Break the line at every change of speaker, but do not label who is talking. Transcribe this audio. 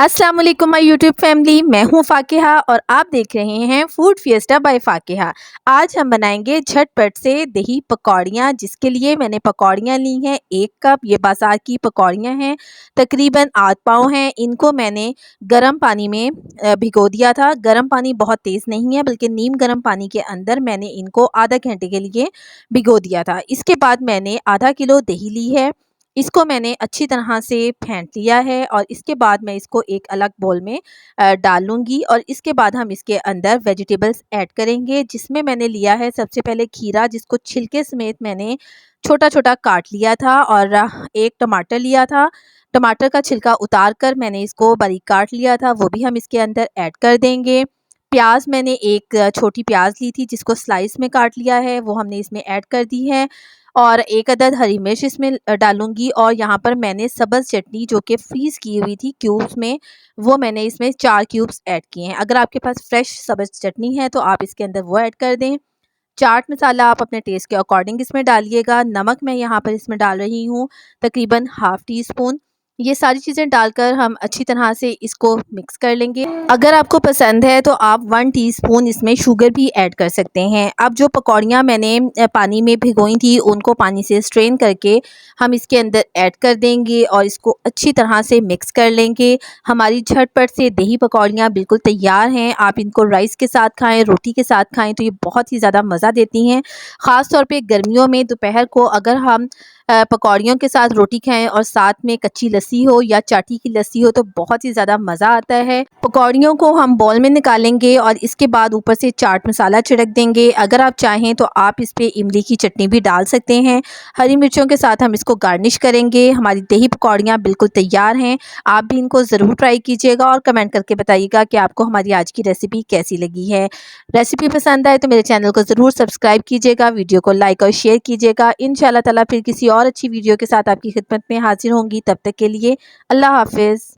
अस्सलाम वालेकुम my YouTube family, मैं हूँ फ़ाकिहा और आप देख रहे हैं फूड फिएस्टा बाय फ़ाकिहा। आज हम बनाएंगे झटपट से दही पकौड़ियाँ, जिसके लिए मैंने पकौड़ियाँ ली हैं 1 कप। ये बाज़ार की पकौड़ियाँ हैं, तकरीबन आध पाव हैं। इनको मैंने गर्म पानी में भिगो दिया था। गर्म पानी बहुत तेज़ नहीं है, बल्कि नीम गर्म पानी के अंदर मैंने इनको आधा घंटे के लिए भिगो दिया था। इसके बाद मैंने आधा किलो दही ली है। इसको मैंने अच्छी तरह से फेंट लिया है और इसके बाद मैं इसको एक अलग बोल में डाल लूँगी और इसके बाद हम इसके अंदर वेजिटेबल्स ऐड करेंगे, जिसमें मैंने लिया है सबसे पहले खीरा, जिसको छिलके समेत मैंने छोटा-छोटा काट लिया था, और एक टमाटर लिया था। टमाटर का छिलका उतार कर मैंने इसको बारीक काट लिया था, वो भी हम इसके अंदर ऐड कर देंगे। प्याज़ मैंने एक छोटी प्याज़ ली थी, जिसको स्लाइस में काट लिया है, वो हमने इसमें ऐड कर दी है। और 1 अदद हरी मिर्च इसमें डालूँगी, और यहाँ पर मैंने सब्ज़ चटनी जो कि फ्रीज़ की हुई थी क्यूब्स में, वो मैंने इसमें 4 क्यूब्स ऐड किए हैं। अगर आपके पास फ्रेश सब्ज़ चटनी है तो आप इसके अंदर वो ऐड कर दें। चाट मसाला आप अपने टेस्ट के अकॉर्डिंग इसमें डालिएगा। नमक मैं यहाँ पर इसमें डाल रही हूँ तकरीबन हाफ़ टी स्पून। ये सारी चीज़ें डालकर हम अच्छी तरह से इसको मिक्स कर लेंगे। अगर आपको पसंद है तो आप 1 टीस्पून इसमें शुगर भी ऐड कर सकते हैं। अब जो पकौड़ियाँ मैंने पानी में भिगोई थी, उनको पानी से स्ट्रेन करके हम इसके अंदर ऐड कर देंगे और इसको अच्छी तरह से मिक्स कर लेंगे। हमारी झटपट से दही पकौड़ियाँ बिल्कुल तैयार हैं। आप इनको राइस के साथ खाएँ, रोटी के साथ खाएँ तो ये बहुत ही ज़्यादा मज़ा देती हैं। ख़ास तौर पे गर्मियों में दोपहर को अगर हम पकौड़ियों के साथ रोटी खाएँ और साथ में कच्ची लस्सी हो या चाटी की लस्सी हो तो बहुत ही ज़्यादा मज़ा आता है। पकौड़ियों को हम बाउल में निकालेंगे और इसके बाद ऊपर से चाट मसाला छिड़क देंगे। अगर आप चाहें तो आप इस पे इमली की चटनी भी डाल सकते हैं। हरी मिर्चों के साथ हम इसको गार्निश करेंगे। हमारी दही पकौड़ियाँ बिल्कुल तैयार हैं। आप भी इनको ज़रूर ट्राई कीजिएगा और कमेंट करके बताइएगा कि आपको हमारी आज की रेसिपी कैसी लगी है। रेसिपी पसंद आए तो मेरे चैनल को ज़रूर सब्सक्राइब कीजिएगा, वीडियो को लाइक और शेयर कीजिएगा। इंशाल्लाह ताला फिर किसी और अच्छी वीडियो के साथ आपकी खिदमत में हाजिर होंगी। तब तक के लिए अल्लाह हाफ़िज़।